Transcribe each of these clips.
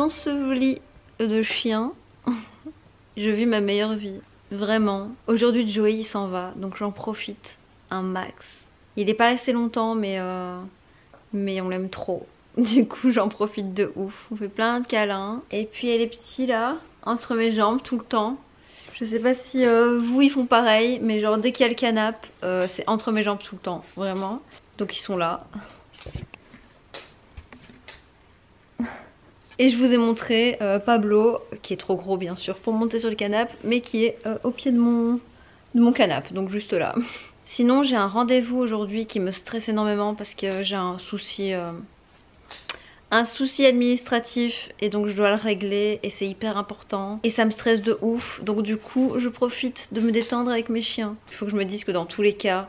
ensevelis de chiens. Je vis ma meilleure vie, vraiment. Aujourd'hui Joey il s'en va, donc j'en profite un max. Il est pas resté longtemps mais on l'aime trop. Du coup j'en profite de ouf. On fait plein de câlins. Et puis elle est petite là, entre mes jambes tout le temps. Je sais pas si vous ils font pareil, mais genre dès qu'il y a le canapé, c'est entre mes jambes tout le temps, vraiment. Donc ils sont là. Et je vous ai montré Pablo, qui est trop gros bien sûr pour monter sur le canapé, mais qui est au pied de mon canapé, donc juste là. Sinon j'ai un rendez-vous aujourd'hui qui me stresse énormément parce que j'ai un souci administratif et donc je dois le régler et c'est hyper important et ça me stresse de ouf, donc du coup je profite de me détendre avec mes chiens. Il faut que je me dise que dans tous les cas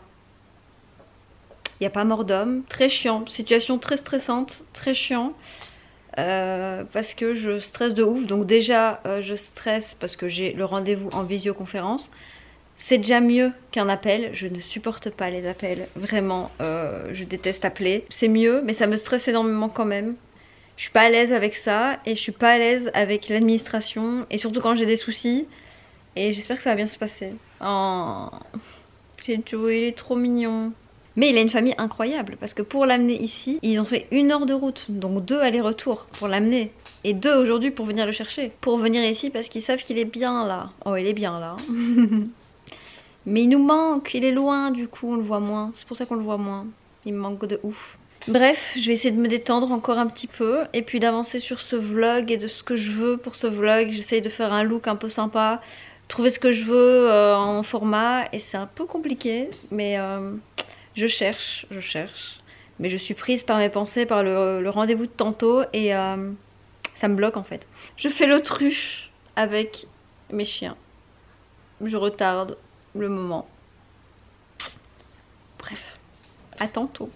il n'y a pas mort d'homme. Très chiant, situation très stressante, très chiant parce que je stresse de ouf. Donc déjà je stresse parce que j'ai le rendez-vous en visioconférence. C'est déjà mieux qu'un appel, je ne supporte pas les appels, vraiment, je déteste appeler. C'est mieux mais ça me stresse énormément quand même. Je suis pas à l'aise avec ça et je suis pas à l'aise avec l'administration et surtout quand j'ai des soucis. Et j'espère que ça va bien se passer. Oh, c'est Joey, il est trop mignon. Mais il a une famille incroyable parce que pour l'amener ici, ils ont fait 1 heure de route, donc 2 allers-retours pour l'amener. Et 2 aujourd'hui pour venir le chercher. Pour venir ici parce qu'ils savent qu'il est bien là. Oh, il est bien là. Mais il nous manque, il est loin du coup, on le voit moins. C'est pour ça qu'on le voit moins. Il me manque de ouf. Bref, je vais essayer de me détendre encore un petit peu et puis d'avancer sur ce vlog et de ce que je veux pour ce vlog. J'essaye de faire un look un peu sympa, trouver ce que je veux en format et c'est un peu compliqué mais je cherche. Mais je suis prise par mes pensées, par le rendez-vous de tantôt et ça me bloque en fait. Je fais l'autruche avec mes chiens. Je retarde le moment. Bref, à tantôt.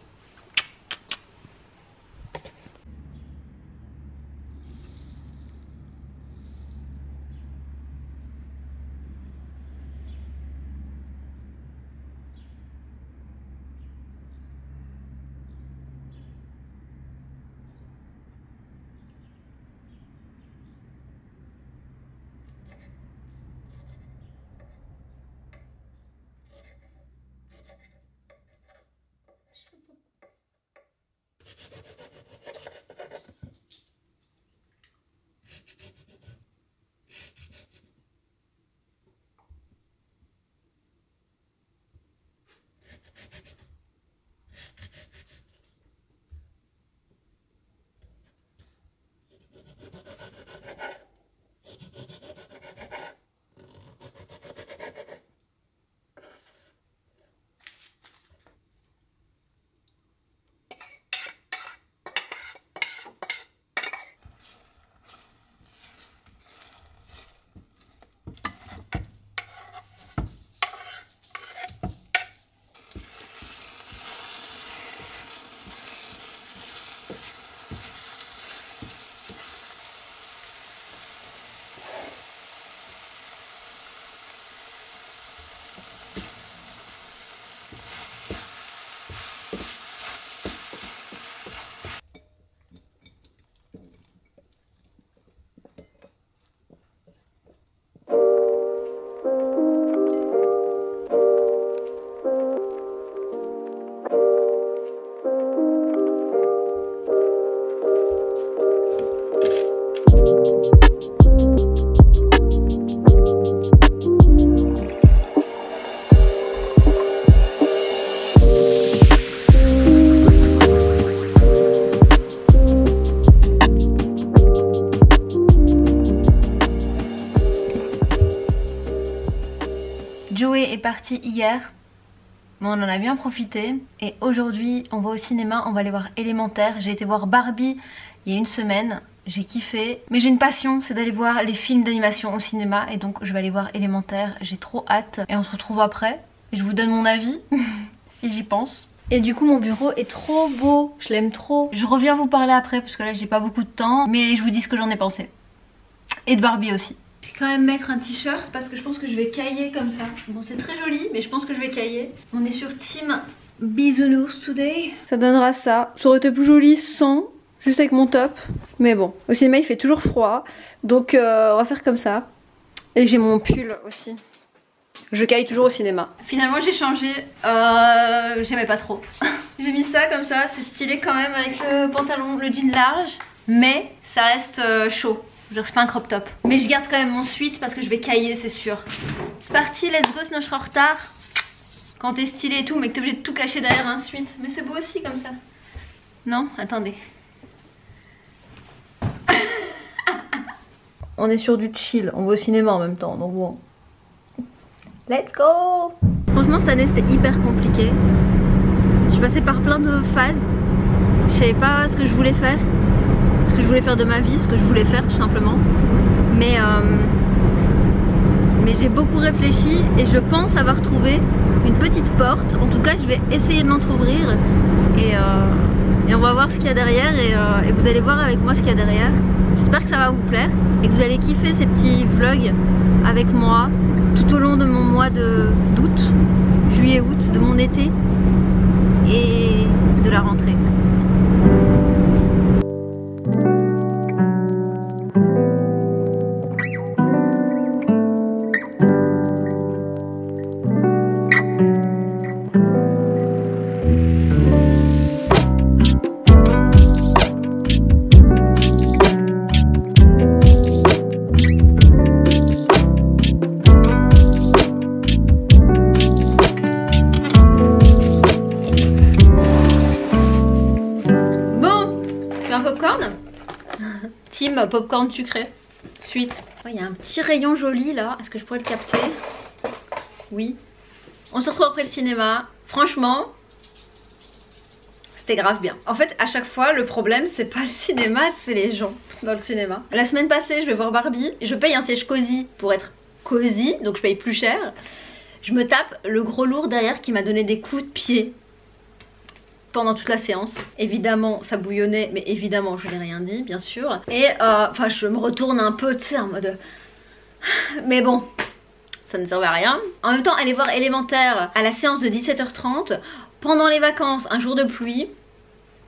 Joey est parti hier, mais on en a bien profité. Et aujourd'hui, on va au cinéma, on va aller voir Élémentaire. J'ai été voir Barbie il y a 1 semaine, j'ai kiffé. Mais j'ai une passion, c'est d'aller voir les films d'animation au cinéma. Et donc je vais aller voir Élémentaire, j'ai trop hâte. Et on se retrouve après, je vous donne mon avis, si j'y pense. Et du coup mon bureau est trop beau, je l'aime trop. Je reviens vous parler après parce que là j'ai pas beaucoup de temps, mais je vous dis ce que j'en ai pensé. Et de Barbie aussi. Je vais quand même mettre un t-shirt parce que je pense que je vais cailler comme ça. Bon, c'est très joli, mais je pense que je vais cailler. On est sur Team Bisounours today. Ça donnera ça. Ça aurait été plus joli sans, juste avec mon top. Mais bon, au cinéma il fait toujours froid, donc on va faire comme ça. Et j'ai mon pull aussi. Je caille toujours au cinéma. Finalement j'ai changé, j'aimais pas trop. J'ai mis ça comme ça, c'est stylé quand même avec le pantalon, le jean large. Mais ça reste chaud, genre c'est pas un crop top. Mais je garde quand même mon sweat parce que je vais cailler c'est sûr. C'est parti, let's go, sinon je serai en retard. Quand t'es stylé et tout mais que t'es obligé de tout cacher derrière un sweat. Mais c'est beau aussi comme ça. Non, attendez. On est sur du chill, on va au cinéma en même temps, donc bon. Let's go! Franchement cette année c'était hyper compliqué. Je suis passée par plein de phases. Je savais pas ce que je voulais faire. Ce que je voulais faire de ma vie, ce que je voulais faire tout simplement. Mais j'ai beaucoup réfléchi et je pense avoir trouvé une petite porte. En tout cas je vais essayer de l'entrouvrir et on va voir ce qu'il y a derrière et vous allez voir avec moi ce qu'il y a derrière. J'espère que ça va vous plaire et que vous allez kiffer ces petits vlogs avec moi tout au long de mon mois d'août, juillet-août, de mon été et de la rentrée. Team popcorn sucré. Suite. Il y a un petit rayon joli là. Est-ce que je pourrais le capter? Oui. On se retrouve après le cinéma. Franchement, c'était grave bien. En fait, à chaque fois, le problème, c'est pas le cinéma, c'est les gens dans le cinéma. La semaine passée, je vais voir Barbie. Je paye un siège cosy pour être cosy, donc je paye plus cher. Je me tape le gros lourd derrière qui m'a donné des coups de pied pendant toute la séance. Évidemment ça bouillonnait mais évidemment je n'ai rien dit bien sûr. Et enfin je me retourne un peu tu sais en mode mais bon ça ne servait à rien. En même temps aller voir Élémentaire à la séance de 17h30 pendant les vacances, un jour de pluie.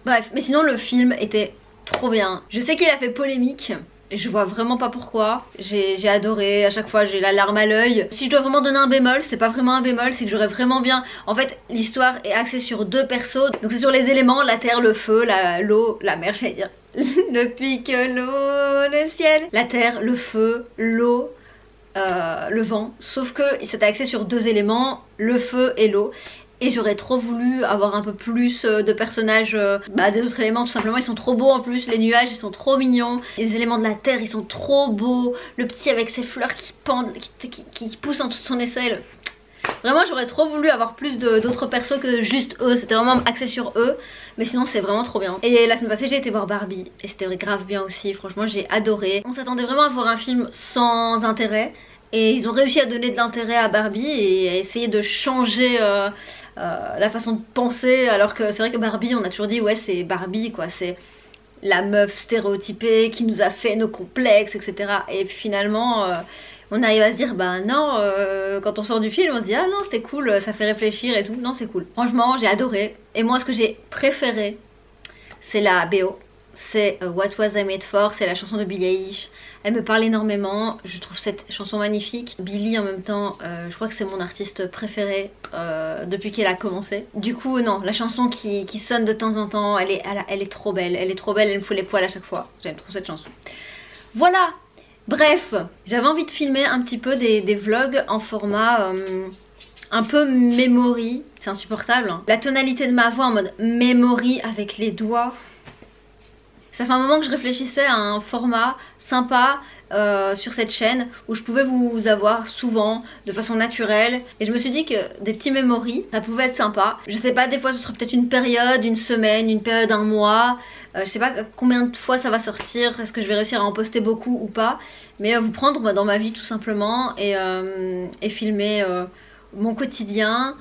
Bref, mais sinon le film était trop bien. Je sais qu'il a fait polémique. Je vois vraiment pas pourquoi. J'ai adoré, à chaque fois j'ai la larme à l'œil. Si je dois vraiment donner un bémol, c'est pas vraiment un bémol, c'est que j'aurais vraiment bien... En fait l'histoire est axée sur deux persos. Donc c'est sur les éléments, la terre, le feu, l'eau, la mer j'allais dire. Depuis que l'eau, le ciel. La terre, le feu, l'eau, le vent. Sauf que c'était axé sur deux éléments, le feu et l'eau. Et j'aurais trop voulu avoir un peu plus de personnages des autres éléments, tout simplement ils sont trop beaux en plus, les nuages ils sont trop mignons, les éléments de la terre ils sont trop beaux, le petit avec ses fleurs qui pendent, qui poussent en toute son aisselle. Vraiment j'aurais trop voulu avoir plus d'autres persos que juste eux, c'était vraiment axé sur eux, mais sinon c'est vraiment trop bien. Et la semaine passée j'ai été voir Barbie et c'était grave bien aussi, franchement j'ai adoré. On s'attendait vraiment à voir un film sans intérêt et ils ont réussi à donner de l'intérêt à Barbie et à essayer de changer... la façon de penser, alors que c'est vrai que Barbie on a toujours dit ouais c'est Barbie quoi, c'est la meuf stéréotypée qui nous a fait nos complexes etc. Et puis finalement on arrive à se dire bah non, quand on sort du film on se dit ah non c'était cool, ça fait réfléchir et tout, non c'est cool. Franchement j'ai adoré. Et moi ce que j'ai préféré c'est la BO, c'est What Was I Made For, c'est la chanson de Billie Eilish. Elle me parle énormément, je trouve cette chanson magnifique. Billie en même temps, je crois que c'est mon artiste préféré depuis qu'elle a commencé. Du coup non, la chanson qui sonne de temps en temps, elle est trop belle, elle est trop belle, elle me fout les poils à chaque fois. J'aime trop cette chanson. Voilà, bref, j'avais envie de filmer un petit peu des vlogs en format un peu memory. C'est insupportable hein. La tonalité de ma voix en mode memory avec les doigts. Ça fait un moment que je réfléchissais à un format sympa sur cette chaîne où je pouvais vous avoir souvent de façon naturelle. Et je me suis dit que des petits memories, ça pouvait être sympa. Je sais pas, des fois ce serait peut-être une période, une semaine, une période, un mois. Je sais pas combien de fois ça va sortir, est-ce que je vais réussir à en poster beaucoup ou pas. Mais vous prendre dans ma vie tout simplement et filmer mon quotidien.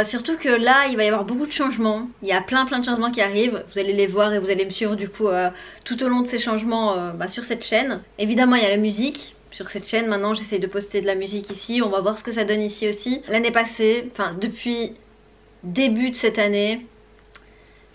Surtout que là il va y avoir beaucoup de changements, il y a plein de changements qui arrivent, vous allez les voir et vous allez me suivre du coup tout au long de ces changements sur cette chaîne. Évidemment il y a la musique sur cette chaîne, maintenant j'essaie de poster de la musique ici, on va voir ce que ça donne ici aussi. L'année passée, enfin depuis début de cette année,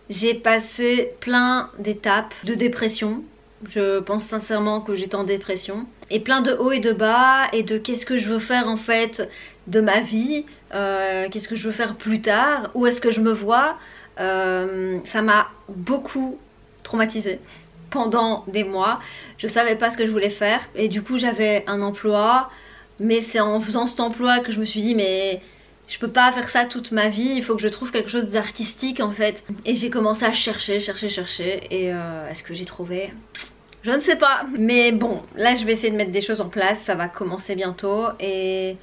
J'ai passé plein d'étapes de dépression. Je pense sincèrement que j'étais en dépression. Et plein de hauts et de bas et de qu'est-ce que je veux faire en fait de ma vie, qu'est-ce que je veux faire plus tard, où est-ce que je me vois. Ça m'a beaucoup traumatisée pendant des mois. Je savais pas ce que je voulais faire et du coup j'avais un emploi, mais c'est en faisant cet emploi que je me suis dit mais je peux pas faire ça toute ma vie, il faut que je trouve quelque chose d'artistique en fait. Et j'ai commencé à chercher et est-ce que j'ai trouvé? Je ne sais pas, mais bon, là je vais essayer de mettre des choses en place, ça va commencer bientôt et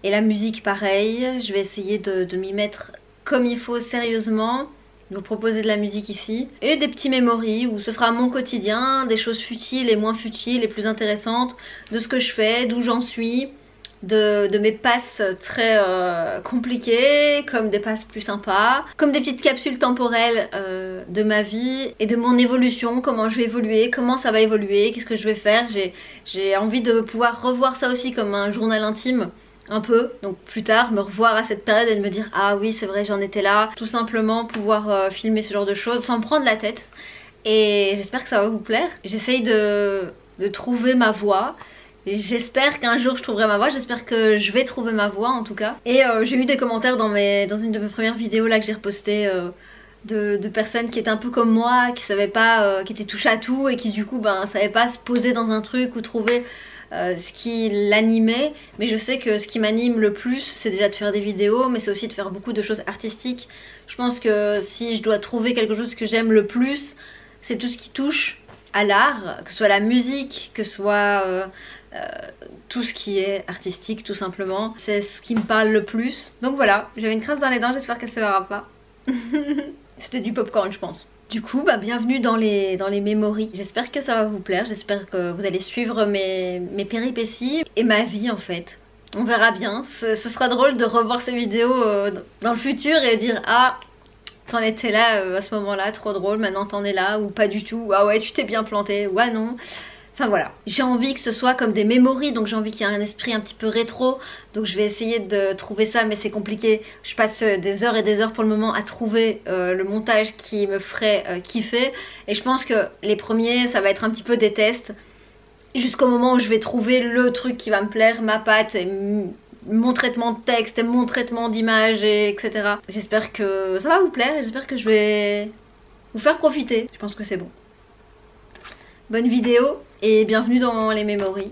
la musique pareil, je vais essayer de m'y mettre comme il faut sérieusement, vous proposer de la musique ici et des petits memories où ce sera mon quotidien, des choses futiles et moins futiles et plus intéressantes de ce que je fais, d'où j'en suis, de mes passes très compliquées, comme des passes plus sympas, comme des petites capsules temporelles de ma vie et de mon évolution, comment je vais évoluer, comment ça va évoluer, qu'est-ce que je vais faire. J'ai envie de pouvoir revoir ça aussi comme un journal intime un peu, donc plus tard me revoir à cette période et de me dire ah oui c'est vrai j'en étais là, tout simplement pouvoir filmer ce genre de choses sans me prendre la tête et j'espère que ça va vous plaire. J'essaye de trouver ma voie. J'espère qu'un jour je trouverai ma voix, j'espère que je vais trouver ma voix en tout cas. Et j'ai eu des commentaires dans une de mes premières vidéos là que j'ai repostées de personnes qui étaient un peu comme moi, qui savaient pas, qui étaient touches à tout et qui du coup ben savaient pas se poser dans un truc ou trouver ce qui l'animait. Mais je sais que ce qui m'anime le plus c'est déjà de faire des vidéos, mais c'est aussi de faire beaucoup de choses artistiques. Je pense que si je dois trouver quelque chose que j'aime le plus, c'est tout ce qui touche à l'art, que ce soit la musique, que ce soit tout ce qui est artistique tout simplement. C'est ce qui me parle le plus. Donc voilà, j'avais une crasse dans les dents, j'espère qu'elle se verra pas. C'était du popcorn je pense. Du coup bah bienvenue dans les memories. J'espère que ça va vous plaire, j'espère que vous allez suivre mes péripéties et ma vie en fait. On verra bien, ce sera drôle de revoir ces vidéos dans le futur et dire ah t'en étais là à ce moment là, trop drôle, maintenant t'en es là, ou pas du tout, ah ouais tu t'es bien planté, ou ah non. Enfin voilà, j'ai envie que ce soit comme des memories, donc j'ai envie qu'il y ait un esprit un petit peu rétro, donc je vais essayer de trouver ça, mais c'est compliqué. Je passe des heures et des heures pour le moment à trouver le montage qui me ferait kiffer, et je pense que les premiers ça va être un petit peu des tests, jusqu'au moment où je vais trouver le truc qui va me plaire, ma patte, et mon traitement de texte, et mon traitement d'image, etc. J'espère que ça va vous plaire, et j'espère que je vais vous faire profiter, je pense que c'est bon. Bonne vidéo et bienvenue dans les memories.